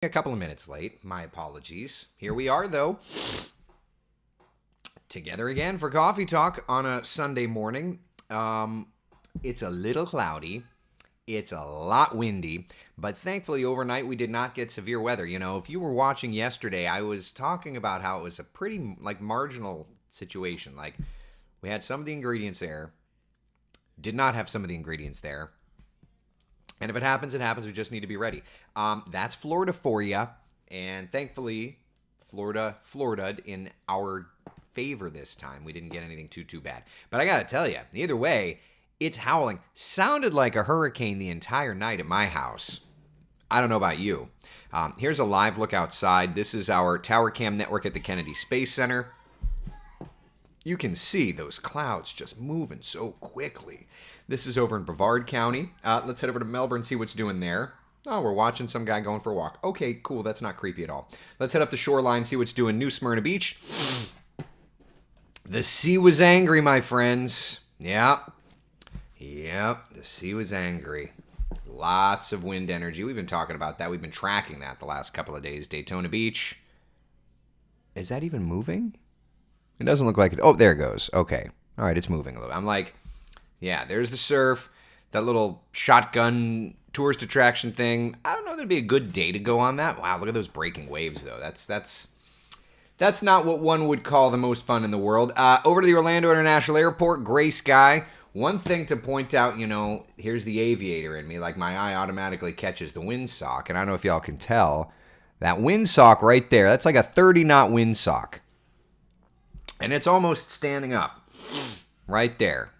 A couple of minutes late. My apologies. Here we are, though. Together again for coffee talk on a Sunday morning. It's a little cloudy. It's a lot windy. But thankfully, overnight, we did not get severe weather. You know, if you were watching yesterday, I was talking about how it was a pretty, marginal situation. Like, we had some of the ingredients there. Did not have some of the ingredients there. And if it happens, it happens. We just need to be ready. That's Florida for you. And thankfully, Florida'd in our favor this time. We didn't get anything too bad. But I got to tell you, either way, it's howling. Sounded like a hurricane the entire night at my house. I don't know about you. Here's a live look outside. This is our tower cam network at the Kennedy Space Center. You can see those clouds just moving so quickly. This is over in Brevard County. Let's head over to Melbourne, see what's doing there. Oh, we're watching some guy going for a walk. Okay, cool. That's not creepy at all. Let's head up the shoreline, see what's doing. New Smyrna Beach. The sea was angry, my friends. Yep, the sea was angry. Lots of wind energy. We've been talking about that. We've been tracking that the last couple of days. Daytona Beach. Is that even moving? It doesn't look like it. Oh, there it goes. Okay. All right, it's moving a little. I'm like, yeah, there's the surf, that little shotgun tourist attraction thing. I don't know if that'd be a good day to go on that. Wow, look at those breaking waves, though. That's not what one would call the most fun in the world. Over to the Orlando International Airport, gray sky. One thing to point out, here's the aviator in me. Like, my eye automatically catches the windsock, and I don't know if y'all can tell. That windsock right there, that's like a 30-knot windsock. And it's almost standing up right there.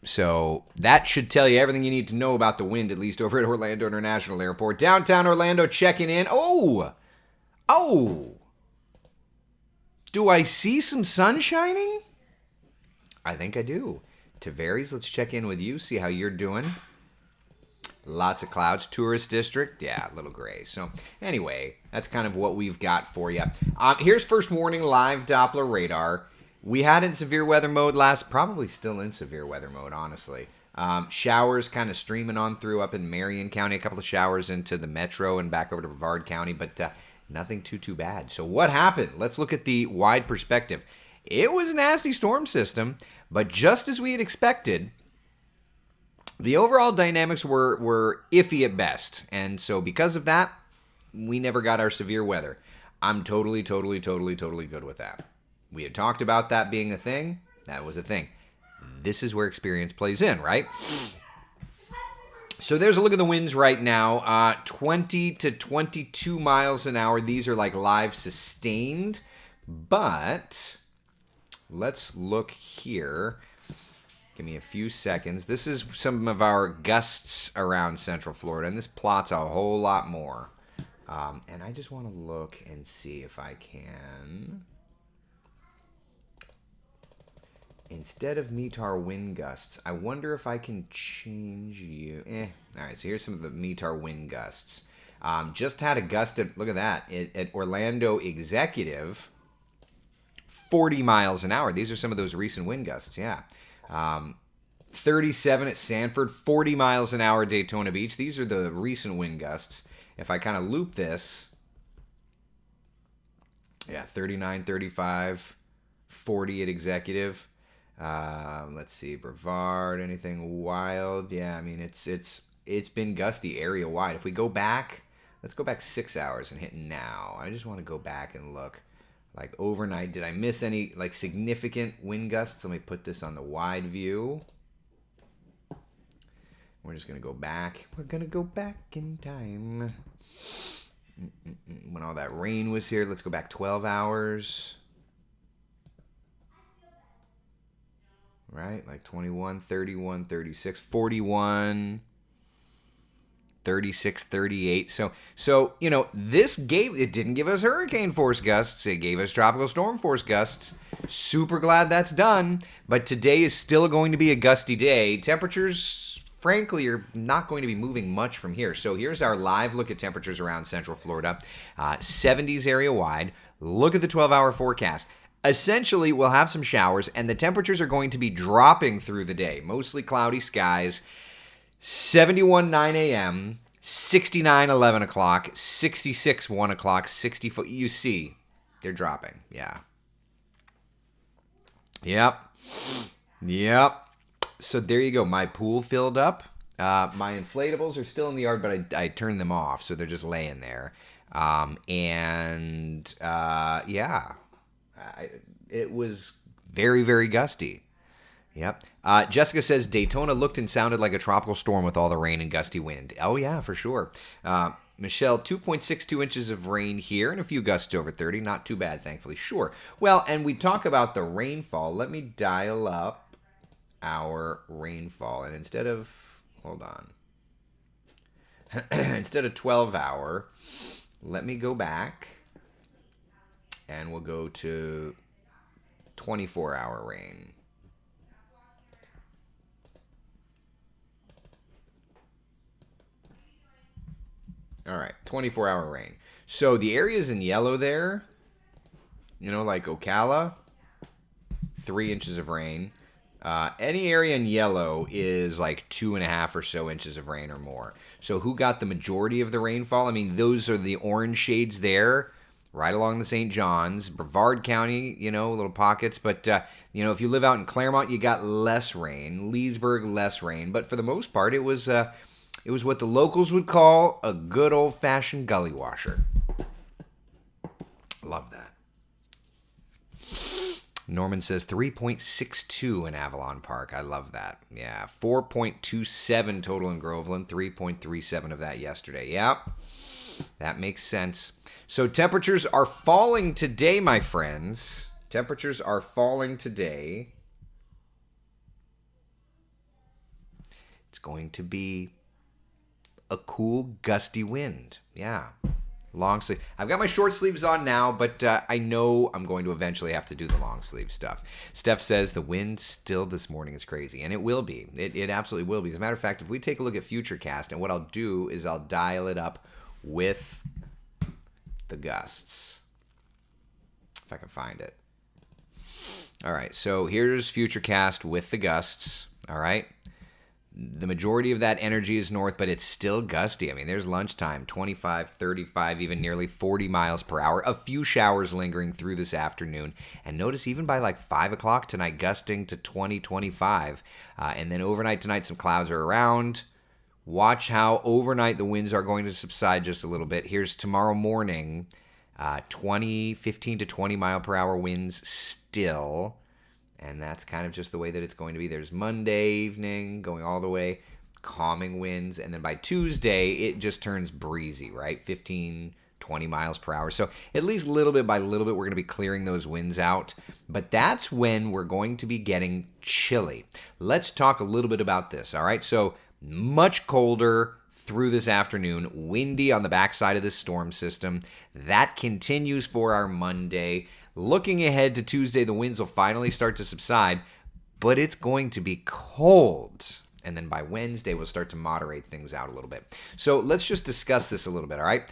So that should tell you everything you need to know about the wind, at least over at Orlando International Airport. Downtown Orlando checking in. Oh! Do I see some sun shining? I think I do. Tavares, let's check in with you, see how you're doing. Lots of clouds. Tourist district, yeah, a little gray. So anyway, that's kind of what we've got for you. Here's first warning live Doppler radar. We had in severe weather mode probably still in severe weather mode, honestly. Showers kind of streaming on through up in Marion County. A couple of showers into the metro and back over to Brevard County, but nothing too bad. So what happened? Let's look at the wide perspective. It was a nasty storm system, but just as we had expected, the overall dynamics were iffy at best, and so because of that, we never got our severe weather. I'm totally good with that. We had talked about that being a thing. That was a thing. This is where experience plays in, right? So there's a look at the winds right now. 20 to 22 miles an hour. These are like live sustained, but let's look here. Give me a few seconds. This is some of our gusts around Central Florida, and this plots a whole lot more. And I just want to look and see if I can, instead of METAR wind gusts, I wonder if I can change you. All right, so here's some of the METAR wind gusts. Just had a gust at, look at that, at Orlando Executive, 40 miles an hour. These are some of those recent wind gusts, yeah. 37 at Sanford, 40 miles an hour at Daytona Beach. These are the recent wind gusts. If I kind of loop this, yeah, 39, 35, 40 at Executive. Let's see, Brevard, anything wild? Yeah, I mean, it's been gusty area wide. If we go back, let's go back 6 hours and hit now. I just want to go back and look. Like overnight, did I miss any like significant wind gusts? Let me put this on the wide view. We're just going to go back. We're going to go back in time. When all that rain was here, let's go back 12 hours. Right? Like 21, 31, 36, 41. 36, 38. So it didn't give us hurricane force gusts. It gave us tropical storm force gusts. Super glad that's done. But today is still going to be a gusty day. Temperatures, frankly, are not going to be moving much from here. So here's our live look at temperatures around Central Florida. 70s area wide. Look at the 12-hour forecast. Essentially, we'll have some showers, and the temperatures are going to be dropping through the day. Mostly cloudy skies. 71 9 a.m., 69, 11 o'clock, 66, 1 o'clock, 64. You see, they're dropping. Yeah. Yep. So there you go. My pool filled up. My inflatables are still in the yard, but I turned them off, so they're just laying there. It was very, very gusty. Yep. Jessica says Daytona looked and sounded like a tropical storm with all the rain and gusty wind. Oh, yeah, for sure. Michelle, 2.62 inches of rain here and a few gusts over 30. Not too bad, thankfully. Sure. Well, and we talk about the rainfall. Let me dial up our rainfall. And instead of, hold on. Instead of 12-hour, let me go back. And we'll go to 24-hour rain. All right, 24-hour rain. So the areas in yellow there, like Ocala, 3 inches of rain. Any area in yellow is like 2.5 or so inches of rain or more. So who got the majority of the rainfall? I mean, those are the orange shades there, right along the St. Johns. Brevard County, little pockets. But, if you live out in Claremont, you got less rain. Leesburg, less rain. But for the most part, it was what the locals would call a good old-fashioned gully washer. Love that. Norman says 3.62 in Avalon Park. I love that. Yeah, 4.27 total in Groveland, 3.37 of that yesterday. Yep, that makes sense. So temperatures are falling today, my friends. Temperatures are falling today. It's going to be a cool, gusty wind. Yeah. Long sleeve. I've got my short sleeves on now, but I know I'm going to eventually have to do the long sleeve stuff. Steph says the wind still this morning is crazy, and it will be. It absolutely will be. As a matter of fact, if we take a look at Futurecast, and what I'll do is I'll dial it up with the gusts. If I can find it. All right, so here's Futurecast with the gusts. All right. The majority of that energy is north, but it's still gusty. I mean, there's lunchtime, 25, 35, even nearly 40 miles per hour. A few showers lingering through this afternoon. And notice even by like 5 o'clock tonight, gusting to 20, 25. And then overnight tonight, some clouds are around. Watch how overnight the winds are going to subside just a little bit. Here's tomorrow morning, 15 to 20 mile per hour winds still. And that's kind of just the way that it's going to be. There's Monday evening going all the way, calming winds. And then by Tuesday, it just turns breezy, right? 15, 20 miles per hour. So at least little bit by little bit, we're going to be clearing those winds out. But that's when we're going to be getting chilly. Let's talk a little bit about this, all right? So much colder through this afternoon, windy on the backside of this storm system. That continues for our Monday. Looking ahead to Tuesday, the winds will finally start to subside, but it's going to be cold. And then by Wednesday, we'll start to moderate things out a little bit. So let's just discuss this a little bit, all right?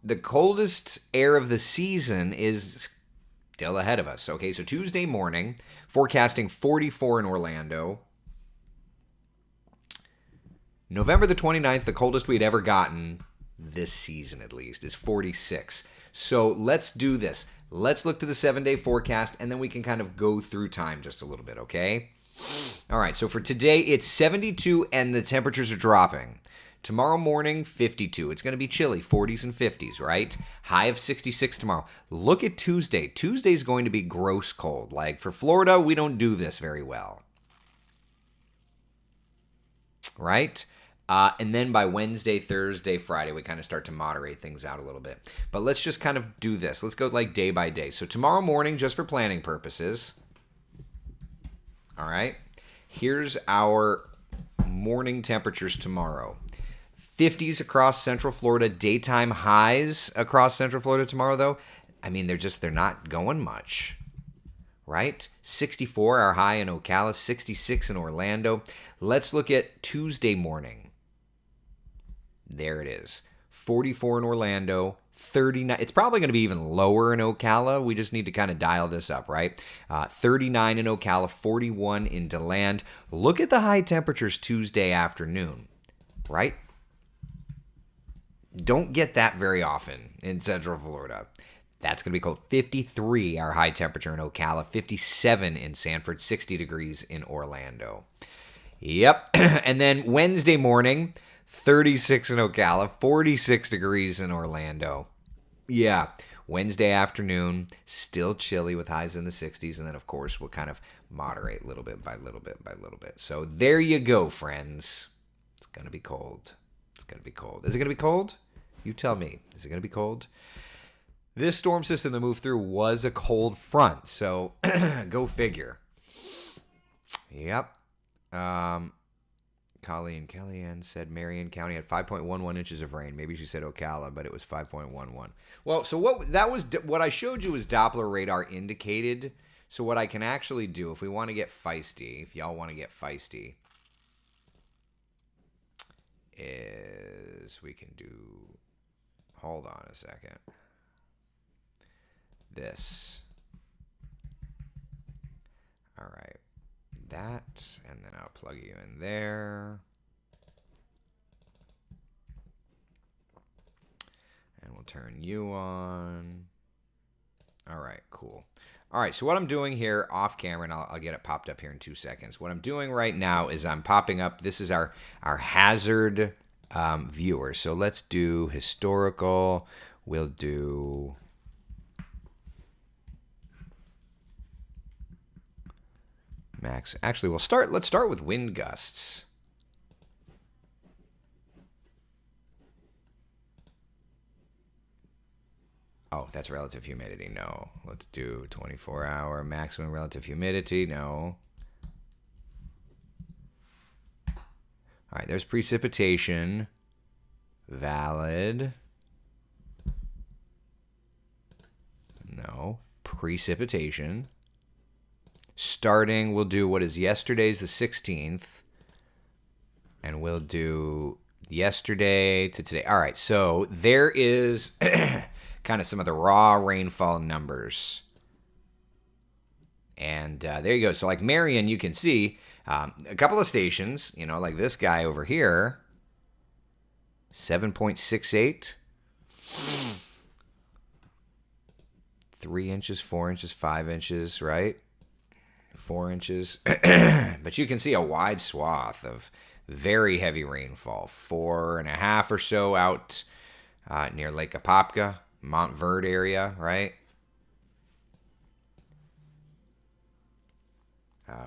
The coldest air of the season is still ahead of us. Okay, so Tuesday morning, forecasting 44 in Orlando. November the 29th, the coldest we'd ever gotten this season at least, is 46. So let's do this. Let's look to the 7-day forecast, and then we can kind of go through time just a little bit, okay? All right, so for today, it's 72, and the temperatures are dropping. Tomorrow morning, 52. It's going to be chilly, 40s and 50s, right? High of 66 tomorrow. Look at Tuesday. Tuesday's going to be gross cold. Like, for Florida, we don't do this very well. Right? And then by Wednesday, Thursday, Friday, we kind of start to moderate things out a little bit. But let's just kind of do this. Let's go like day by day. So tomorrow morning, just for planning purposes. All right. Here's our morning temperatures tomorrow. 50s across Central Florida. Daytime highs across Central Florida tomorrow, though. I mean, they're not going much. Right? 64, our high in Ocala. 66 in Orlando. Let's look at Tuesday morning. There it is. 44 in Orlando, 39. It's probably going to be even lower in Ocala. We just need to kind of dial this up, right? 39 in Ocala, 41 in DeLand. Look at the high temperatures Tuesday afternoon, right? Don't get that very often in Central Florida. That's going to be cold. 53 our high temperature in Ocala, 57 in Sanford, 60 degrees in Orlando. Yep. And then Wednesday morning, 36 in Ocala, 46 degrees in Orlando. Yeah. Wednesday afternoon, still chilly with highs in the 60s. And then, of course, we'll kind of moderate little bit by little bit by little bit. So there you go, friends. It's going to be cold. It's going to be cold. Is it going to be cold? You tell me. Is it going to be cold? This storm system that moved through was a cold front. So go figure. Yep. Colleen Kellyanne said Marion County had 5.11 inches of rain. Maybe she said Ocala, but it was 5.11. Well, so what I showed you was Doppler radar indicated. So what I can actually do, if we want to get feisty, if y'all want to get feisty, is we can do, hold on a second, this. All right. That, and then I'll plug you in there. And we'll turn you on. All right, cool. All right, so what I'm doing here off camera, and I'll get it popped up here in 2 seconds. What I'm doing right now is I'm popping up, this is our hazard viewer. So let's do historical. We'll do... max. Actually, let's start with wind gusts. Oh, that's relative humidity. No. Let's do 24-hour maximum relative humidity. No. All right, there's precipitation. Valid. No. Precipitation. Starting, we'll do what is yesterday's the 16th. And we'll do yesterday to today. All right, so there is kind of some of the raw rainfall numbers. And there you go. So like Marion, you can see a couple of stations, like this guy over here, 7.68. 3 inches, 4 inches, 5 inches, right? 4 inches. But you can see a wide swath of very heavy rainfall. 4.5 or so out near Lake Apopka, Montverde area, right?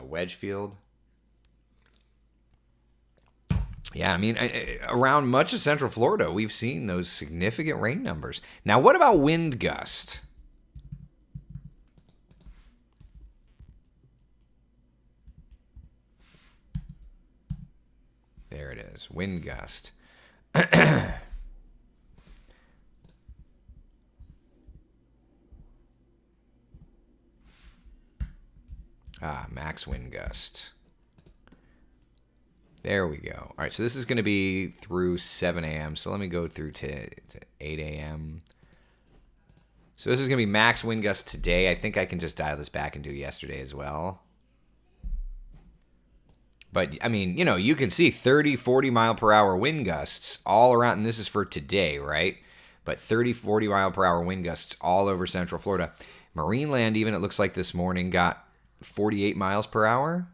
Wedgefield. Yeah, I mean, around much of Central Florida, we've seen those significant rain numbers. Now, what about wind gust? There it is, wind gust. Max wind gust. There we go. All right, so this is going to be through 7 a.m. So let me go through to 8 a.m. So this is going to be max wind gust today. I think I can just dial this back and do yesterday as well. But, I mean, you can see 30, 40 mile per hour wind gusts all around. And this is for today, right? But 30, 40 mile per hour wind gusts all over Central Florida. Marineland, even, it looks like this morning, got 48 miles per hour.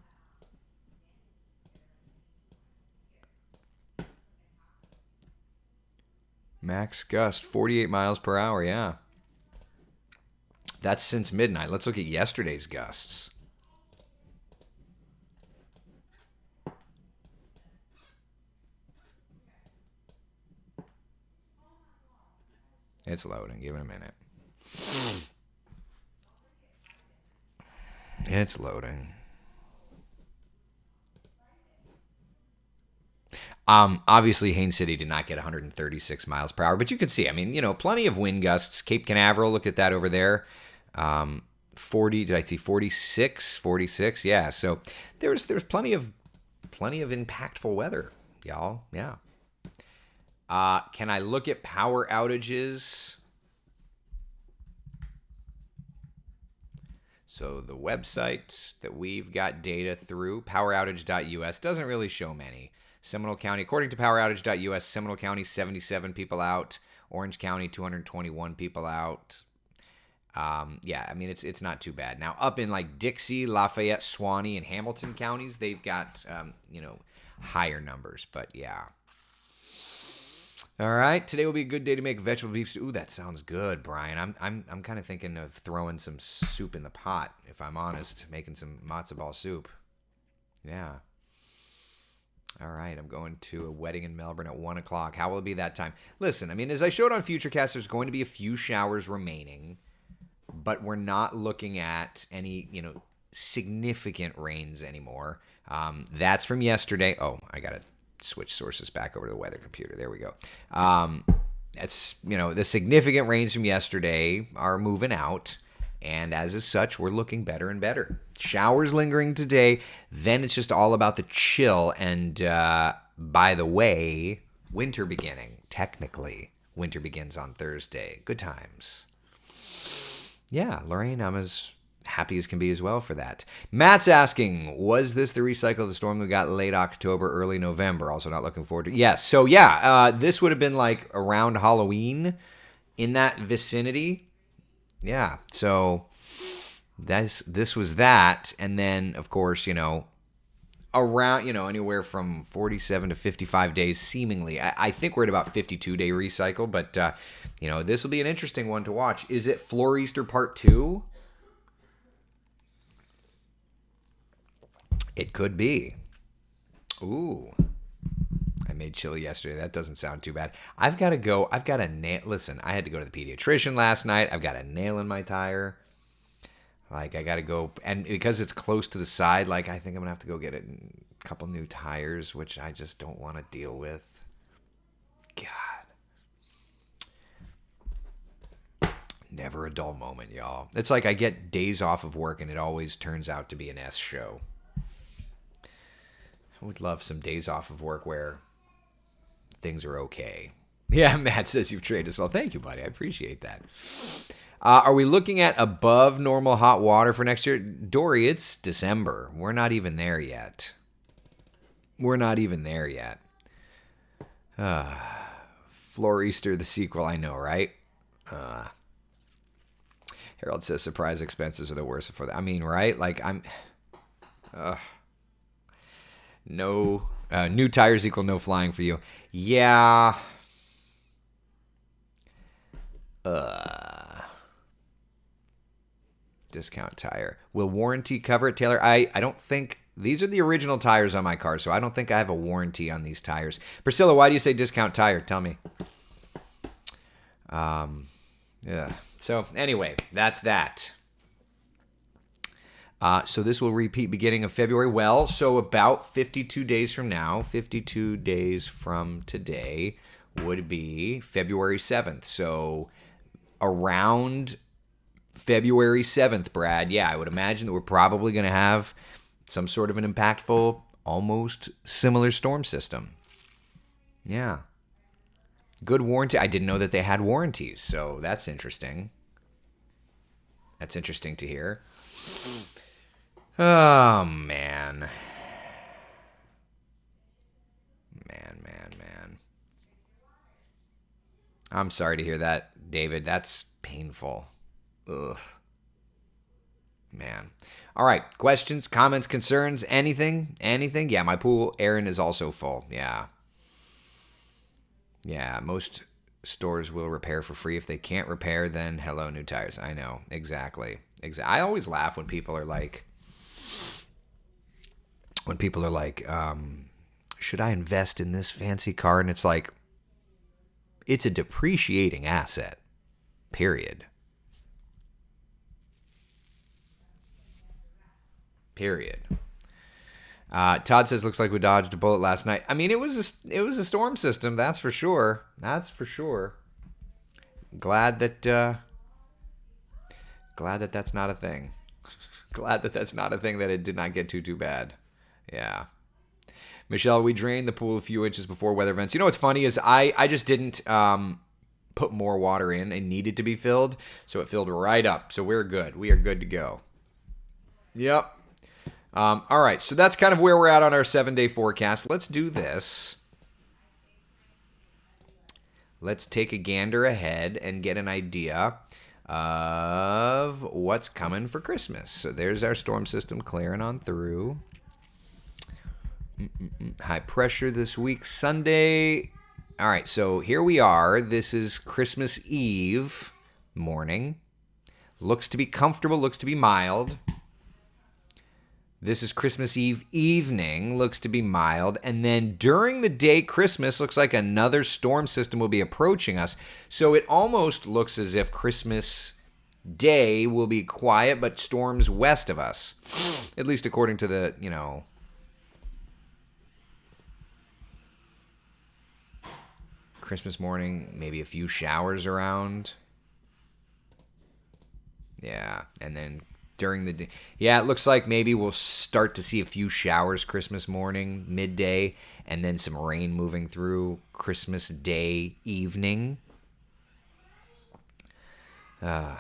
Max gust, 48 miles per hour, yeah. That's since midnight. Let's look at yesterday's gusts. It's loading. Give it a minute. It's loading. Obviously, Haines City did not get 136 miles per hour, but you could see, I mean, plenty of wind gusts. Cape Canaveral, look at that over there. 40, did I see 46? 46, yeah. So there's plenty of impactful weather, y'all. Yeah. Can I look at power outages? So the website that we've got data through, poweroutage.us, doesn't really show many. Seminole County, according to poweroutage.us, Seminole County, 77 people out. Orange County, 221 people out. Yeah, I mean, it's not too bad. Now, up in like Dixie, Lafayette, Suwannee, and Hamilton counties, they've got, higher numbers. But yeah. All right, today will be a good day to make vegetable beef stew. Ooh, that sounds good, Brian. I'm kind of thinking of throwing some soup in the pot, if I'm honest, making some matzo ball soup. Yeah. All right, I'm going to a wedding in Melbourne at 1 o'clock. How will it be that time? Listen, I mean, as I showed on Futurecast, there's going to be a few showers remaining, but we're not looking at any, significant rains anymore. That's from yesterday. Oh, I got to switch sources back over to the weather computer. There we go. That's, the significant rains from yesterday are moving out. And as such, we're looking better and better. Showers lingering today. Then it's just all about the chill. And by the way, winter beginning. Technically, winter begins on Thursday. Good times. Yeah, Lorraine, I'm as happy as can be as well for that. Matt's asking, was this the recycle of the storm that got late October, early November? Also not looking forward to it. Yes. So yeah, this would have been like around Halloween in that vicinity. Yeah, so this was that, and then, of course, around, anywhere from 47 to 55 days, seemingly. I think we're at about 52-day recycle, but, this will be an interesting one to watch. Is it Floor Easter Part 2? It could be. Ooh. I made chili yesterday. That doesn't sound too bad. I've got to go. I've got a nail. Listen, I had to go to the pediatrician last night. I've got a nail in my tire. Like, I got to go. And because it's close to the side, like, I think I'm going to have to go get a couple new tires, which I just don't want to deal with. God. Never a dull moment, y'all. It's like I get days off of work, and it always turns out to be an S show. I would love some days off of work where things are okay. Yeah, Matt says you've traded as well. Thank you, buddy. I appreciate that. Are we looking at above normal hot water for next year? Dory, it's December. We're not even there yet. Floor Easter, the sequel, I know, right? Harold says surprise expenses are the worst for that. I mean, right? Like, no, new tires equal no flying for you. Yeah. Discount tire. Will warranty cover it, Taylor? I don't think. These are the original tires on my car, so I don't think I have a warranty on these tires. Priscilla, why do you say discount tire? Tell me. Yeah. So anyway, that's that. So this will repeat beginning of February. Well, so about 52 days from now, 52 days from today would be February 7th. So around February 7th, Brad, yeah, I would imagine that we're probably going to have some sort of an impactful, almost similar storm system. Yeah. Good warranty. I didn't know that they had warranties, so that's interesting. That's interesting to hear. Oh, man. Man. I'm sorry to hear that, David. That's painful. Ugh. Man. All right. Questions, comments, concerns, anything? Yeah, my pool, Aaron, is also full. Yeah, most stores will repair for free. If they can't repair, then hello, new tires. I know. Exactly. I always laugh when people are like, should I invest in this fancy car? And it's like, it's a depreciating asset, period. Todd says, looks like we dodged a bullet last night. I mean, it was a storm system, that's for sure. Glad that that's not a thing. Glad that that's not a thing, that it did not get too bad. Yeah. Michelle, we drained the pool a few inches before weather events. You know what's funny is I just didn't put more water in. It needed to be filled, so it filled right up. So we're good. We are good to go. Yep. All right, so that's kind of where we're at on our 7-day forecast. Let's do this. Let's take a gander ahead and get an idea of what's coming for Christmas. So there's our storm system clearing on through. High pressure this week, Sunday. All right, so here we are. This is Christmas Eve morning. Looks to be comfortable, looks to be mild. This is Christmas Eve evening, looks to be mild. And then during the day, Christmas, looks like another storm system will be approaching us. So it almost looks as if Christmas Day will be quiet, but storms west of us. At least according to the, Christmas morning, maybe a few showers around. Yeah, and then during the day, it looks like maybe we'll start to see a few showers Christmas morning, midday, and then some rain moving through Christmas Day evening. And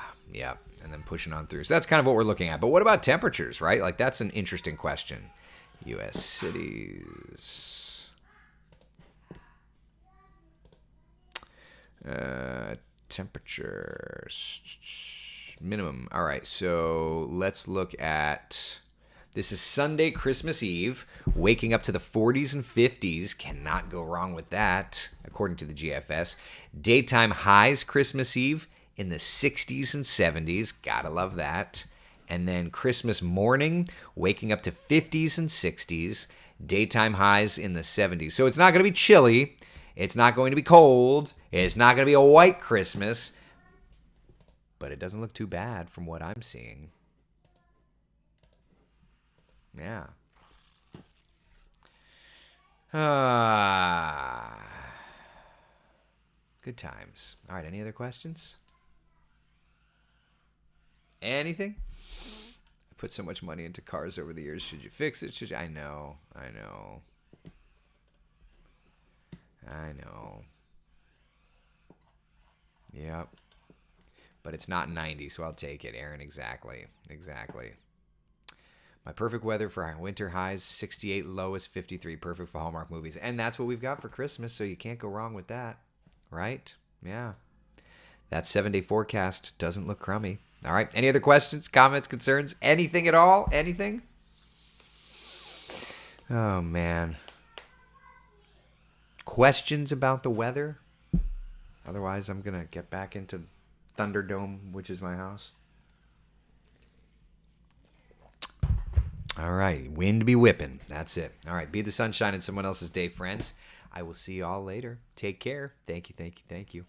then pushing on through. So that's kind of what we're looking at. But what about temperatures, right? Like, that's an interesting question. U.S. cities. Temperatures. Minimum. All right, so let's look at, this is Sunday, Christmas Eve, waking up to the 40s and 50s. Cannot go wrong with that, according to the GFS. Daytime highs Christmas Eve in the 60s and 70s. Gotta love that. And then Christmas morning, waking up to 50s and 60s. Daytime highs in the 70s. So it's not going to be chilly. It's not going to be cold. It's not going to be a white Christmas. But it doesn't look too bad from what I'm seeing. Yeah. Good times. All right, any other questions? Anything? I put so much money into cars over the years. Should you fix it? Should you? I know. Yep. But it's not 90, so I'll take it, Aaron. Exactly. My perfect weather for winter highs, 68, lowest 53. Perfect for Hallmark movies. And that's what we've got for Christmas, so you can't go wrong with that. Right? Yeah. That 7-day forecast doesn't look crummy. All right. Any other questions, comments, concerns? Anything at all? Anything? Oh, man. Questions about the weather? Otherwise, I'm going to get back into Thunderdome, which is my house. All right. Wind be whipping. That's it. All right. Be the sunshine in someone else's day, friends. I will see you all later. Take care. Thank you.